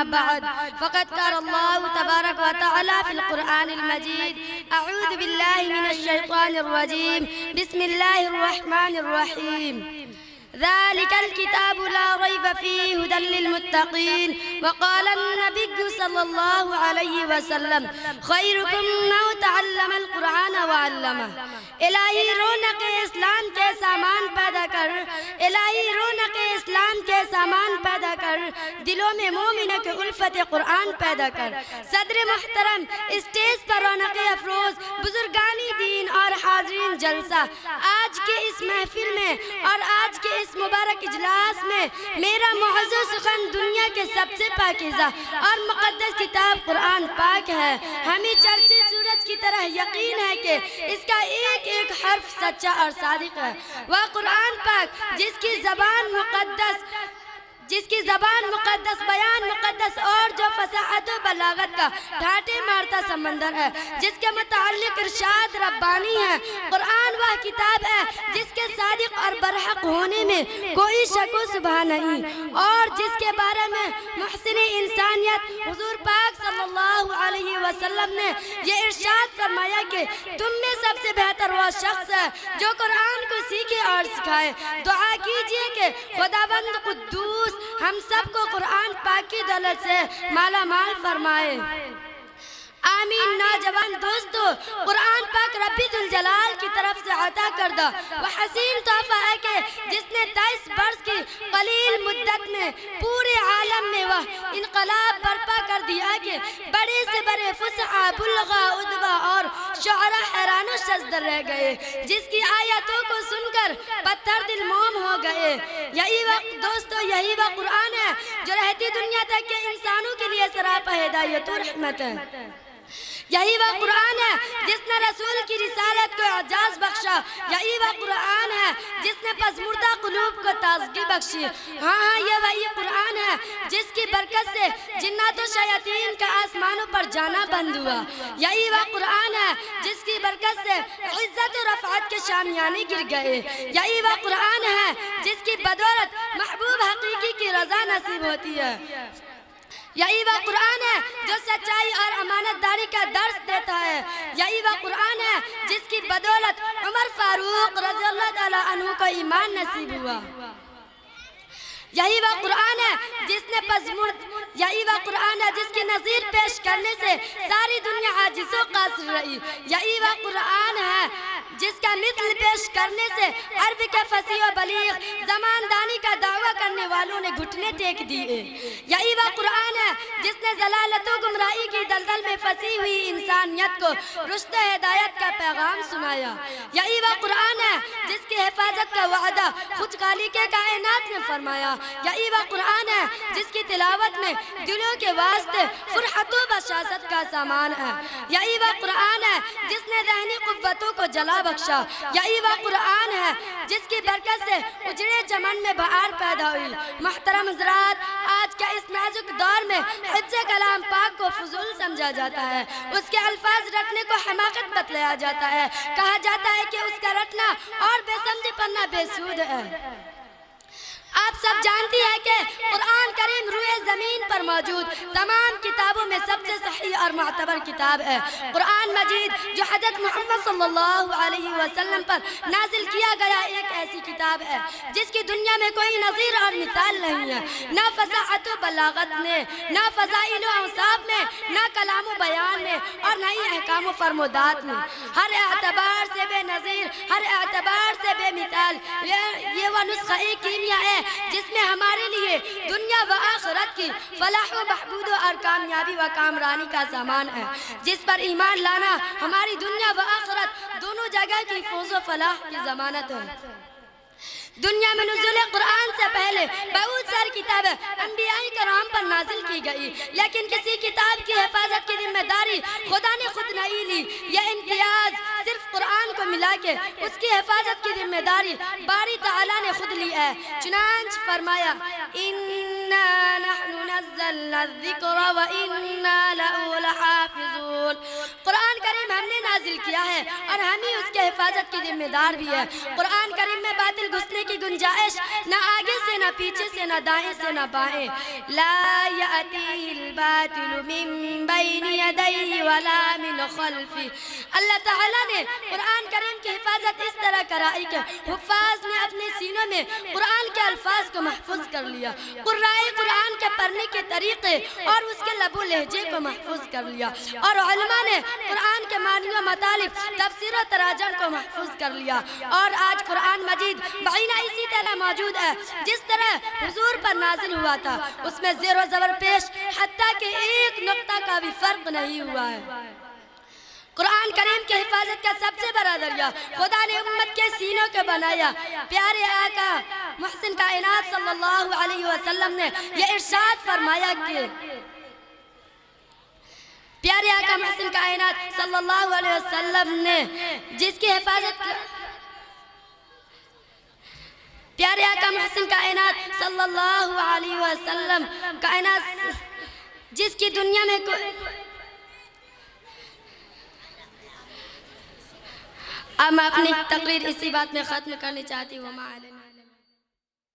بعد فقد قال الله تبارك وتعالى في القرآن المجيد أعوذ بالله من الشيطان الرجيم بسم الله الرحمن الرحيم ذلك الكتاب لا ريب فيه هدى للمتقين وقال النبي صلى الله عليه وسلم خيركم من تعلم القرآن وعلمه الہی رونق اسلام کے سامان پیدا کر الہی رونق اسلام کے سامان پیدا کر دلوں میں مومنوں کے الفت قرآن پیدا کر صدر محترم اسٹیج پر رونق افروز بزرگانی دین اور حاضرین جلسہ آج کے اس محفل میں اور آج کے اس مبارک اجلاس میں میرا معزز سخن دنیا کے سب سے پاکیزہ اور مقدس کتاب قرآن پاک ہے ہمیں چرچے سورج کی طرح یقین ہے کہ اس کا ایک ایک حرف سچا اور صادق ہے وہ قرآن پاک جس کی زبان مقدس بیان مقدس اور جو فصاحت و بلاغت کا ڈھانٹے مارتا سمندر ہے جس کے متعلق ارشاد ربانی ہے قرآن وہ کتاب ہے جس کے صادق اور برحق ہونے میں کوئی شک و شبہ نہیں اور جس کے بارے میں محسن انسانیت حضور پاک صلی اللہ علیہ وسلم نے یہ ارشاد فرمایا کہ تم میں سب سے بہتر وہ شخص ہے جو قرآن کو سیکھے اور سکھائے دعا کیجئے کہ خداوند قدوس ہم سب کو قرآن پاک کی دولت سے مالا مال فرمائے آمین نوجوان دوستو قرآن پاک ربی ذوالجلال کی طرف سے عطا کردہ وہ حسین تحفہ ہے کہ جس نے 23 برس کی قلیل مدت میں پورے عالم میں وہ انقلاب برپا کر دیا کہ بڑے سے بڑے فصحاء بلغاء ادبا اور شعراء حیران و شزدر رہ گئے جس کی آیاتوں کو سن کر پتھر دل موم ہو گئے یہی وقت دوستو یہی وہ قرآن ہے جو رہتی دنیا تک کے انسانوں کے لیے سراپا ہدایت و رحمت ہے یہی وہ قرآن ہے جس نے رسول کی رسالت کو اعجاز بخشا یہی وہ قرآن ہے جس نے پسمردہ قلوب کو تازگی بخشی ہاں یہ وہی قرآن ہے جس کی برکت سے جنات و شیاطین کا آسمانوں پر جانا بند ہوا یہی وہ قرآن ہے جس کی برکت سے عزت و رفعت کے شامیانے گر گئے یہی وہ قرآن ہے جس کی بدولت محبوب حقیقی کی رضا نصیب ہوتی ہے یہی وہ قرآن ہے جو سچائی اور امانت داری کا درس دیتا ہے یہی وہ قرآن ہے جس کی بدولت عمر فاروق رضی اللہ تعالیٰ عنہ کو ایمان نصیب ہوا یہی وہ قرآن ہے یہی وہ قرآن ہے جس کی نظیر پیش کرنے سے ساری دنیا عاجز و قاصر رہی یہی وہ قرآن ہے جس کا مثل پیش کرنے سے عرب کے فصیح و بلیغ زماندانی کا دعویٰ کرنے والوں نے گھٹنے ٹیک دیے یہی وہ قرآن ہے جس نے ضلالت و گمراہی کی دلدل میں پھنسی ہوئی انسانیت کو رشد ہدایت کا پیغام سنایا یہی وہ قرآن ہے جس کی حفاظت کا وعدہ خود خالق کائنات نے فرمایا یہی وہ قرآن ہے جس کی تلاوت میں دلوں کے واسطے فرحت و بشاشت کا سامان ہے یہی وہ قرآن ہے جس نے ذہنی قوتوں کو جلا بخشا یہی وہ قرآن ہے جس کی برکت سے اجڑے چمن میں بہار پیدا ہوئی محترم حضرات آج کا اس نازک دور میں حفظ کلام پاک کو فضول سمجھا جاتا ہے اس کے الفاظ رٹنے کو حماقت بتلایا جاتا ہے کہا جاتا ہے کہ اس کا رٹنا اور بے سمجھی پڑھنا بے سود ہے آپ سب جانتی ہیں کہ قرآن کریم روئے زمین پر موجود تمام کتابوں میں سب سے صحیح اور معتبر کتاب ہے قرآن مجید جو حضرت محمد صلی اللہ علیہ وسلم پر نازل کیا گیا ایک ایسی کتاب ہے جس کی دنیا میں کوئی نظیر اور مثال نہیں ہے نہ فصاحت و بلاغت میں نہ فضائل و اوصاف میں نہ کلام و بیان میں اور نہ ہی احکام و فرمودات میں ہر اعتبار سے بے نظیر ہر اعتبار سے بے مثال یہ وہ نسخہ کیمیا ہے جس میں ہمارے لیے دنیا و آخرت کی فلاح و بہبود اور کامیابی و کامرانی کا سامان ہے جس پر ایمان لانا ہماری دنیا و آخرت دونوں جگہ کی فوز و فلاح کی ضمانت ہے دنیا میں نزول قرآن سے پہلے بہت ساری کتابیں انبیاء کرام پر نازل کی گئی لیکن کسی کتاب کی حفاظت کی ذمہ داری خدا نے خود نہیں لی یہ امتیاز صرف قرآن کو ملا کے اس کی حفاظت کی ذمہ داری باری تعالیٰ نے خود لی ہے چنانچہ فرمایا اِنَّا نَحْنُ نَزَّلْنَا الذِّكْرَ وَإِنَّا لَهُ لَحَافِظُونَ قرآن کریم ہم نے نازل نازل کیا ہے اور ہم ہی اس کے حفاظت کی ذمہ دار بھی ہے۔ قرآن کریم میں باطل گھسنے کی گنجائش نہ آگے سے نہ پیچھے سے نہ دائیں سے نہ بائیں۔ لا یأتی الباطل من بین یدیہ ولا من خلفہ۔ اللہ تعالیٰ نے قرآن کریم کی حفاظت اس طرح کرائی کہ حفاظ نے اپنے سینوں میں قرآن کے الفاظ کو محفوظ کر لیا، قرائے قرآن کے پڑھنے کے طریقے اور اس کے لب و لہجے کو محفوظ کر لیا، اور علماء نے قرآن کے معنی و مطالب، تفسیر و تراجم کو محفوظ کر لیا، اور آج قرآن مجید بعینہ اسی طرح موجود ہے جس طرح حضور پر نازل ہوا تھا، اس میں زیر و زبر پیش حتیٰ کہ ایک نقطہ کا بھی فرق نہیں ہوا ہے۔ قرآن کریم کی حفاظت کا سب سے بڑا ذریعہ خدا نے امت کے سینوں کو بنایا۔ پیارے آقا محسن کائنات صلی اللہ علیہ وسلم نے یہ ارشاد فرمایا کہ پیارے آقا محسن کائنات صلی اللہ علیہ وسلم نے جس کی حفاظت پیارے آقا محسن کائنات صلی اللہ علیہ وسلم کائنات جس کی دنیا میں اب میں اپنی تقریر اسی بات میں ختم کرنی چاہتی ہوں۔